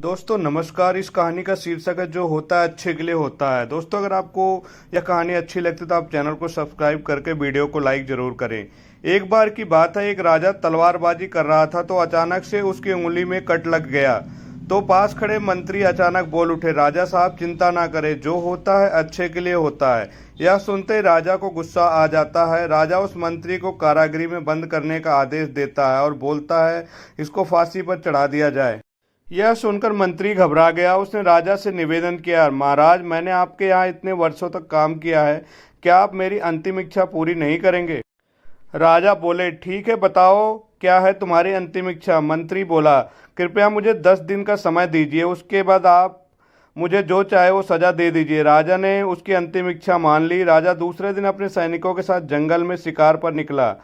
दोस्तों नमस्कार। इस कहानी का शीर्षक है जो होता है अच्छे के लिए होता है। दोस्तों अगर आपको यह कहानी अच्छी लगती है तो आप चैनल को सब्सक्राइब करके वीडियो को लाइक जरूर करें। एक बार की बात है, एक राजा तलवारबाजी कर रहा था तो अचानक से उसकी उंगली में कट लग गया। तो पास खड़े मंत्री अचानक बोल उठे, राजा साहब चिंता ना करें, जो होता है अच्छे के लिए होता है। यह सुनते ही राजा को गुस्सा आ जाता है। राजा उस मंत्री को कारागृह में बंद करने का आदेश देता है और बोलता है इसको फांसी पर चढ़ा दिया जाए। यह सुनकर मंत्री घबरा गया। उसने राजा से निवेदन किया, महाराज मैंने आपके यहाँ इतने वर्षों तक काम किया है, क्या आप मेरी अंतिम इच्छा पूरी नहीं करेंगे? राजा बोले, ठीक है बताओ क्या है तुम्हारी अंतिम इच्छा। मंत्री बोला, कृपया मुझे 10 दिन का समय दीजिए, उसके बाद आप मुझे जो चाहे वो सजा दे दीजिए। राजा ने उसकी अंतिम इच्छा मान ली। राजा दूसरे दिन अपने सैनिकों के साथ जंगल में शिकार पर निकला।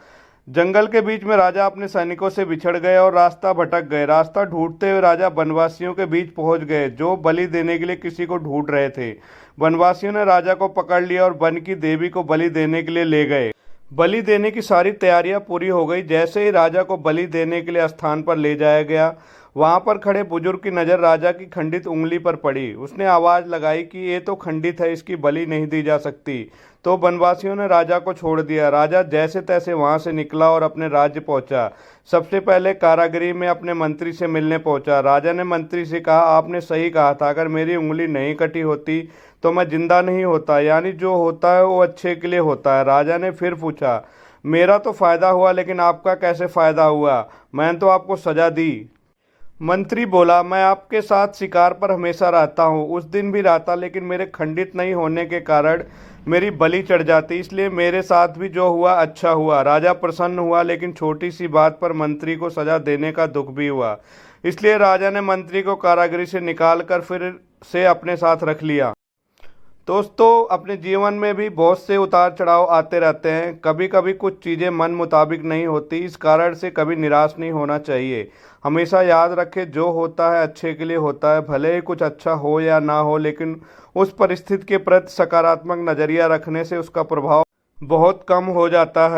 जंगल के बीच में राजा अपने सैनिकों से बिछड़ गए और रास्ता भटक गए। रास्ता ढूंढते हुए राजा वनवासियों के बीच पहुंच गए जो बलि देने के लिए किसी को ढूंढ रहे थे। वनवासियों ने राजा को पकड़ लिया और वन की देवी को बलि देने के लिए ले गए। बलि देने की सारी तैयारियां पूरी हो गई। जैसे ही राजा को बलि देने के लिए स्थान पर ले जाया गया, वहां पर खड़े बुजुर्ग की नज़र राजा की खंडित उंगली पर पड़ी। उसने आवाज लगाई कि ये तो खंडित है, इसकी बलि नहीं दी जा सकती। तो वनवासियों ने राजा को छोड़ दिया। राजा जैसे तैसे वहां से निकला और अपने राज्य पहुंचा। सबसे पहले कारागृह में अपने मंत्री से मिलने पहुंचा। राजा ने मंत्री से कहा, आपने सही कहा था, अगर मेरी उंगली नहीं कटी होती तो मैं जिंदा नहीं होता, यानी जो होता है वो अच्छे के लिए होता है। राजा ने फिर पूछा, मेरा तो फायदा हुआ लेकिन आपका कैसे फायदा हुआ? मैंने तो आपको सजा दी। मंत्री बोला, मैं आपके साथ शिकार पर हमेशा रहता हूँ, उस दिन भी रहता, लेकिन मेरे खंडित नहीं होने के कारण मेरी बलि चढ़ जाती, इसलिए मेरे साथ भी जो हुआ अच्छा हुआ। राजा प्रसन्न हुआ, लेकिन छोटी सी बात पर मंत्री को सजा देने का दुख भी हुआ। इसलिए राजा ने मंत्री को कारागृह से निकाल कर फिर से अपने साथ रख लिया। दोस्तों अपने जीवन में भी बहुत से उतार चढ़ाव आते रहते हैं। कभी कभी कुछ चीज़ें मन मुताबिक नहीं होती, इस कारण से कभी निराश नहीं होना चाहिए। हमेशा याद रखें जो होता है अच्छे के लिए होता है। भले ही कुछ अच्छा हो या ना हो, लेकिन उस परिस्थिति के प्रति सकारात्मक नज़रिया रखने से उसका प्रभाव बहुत कम हो जाता है।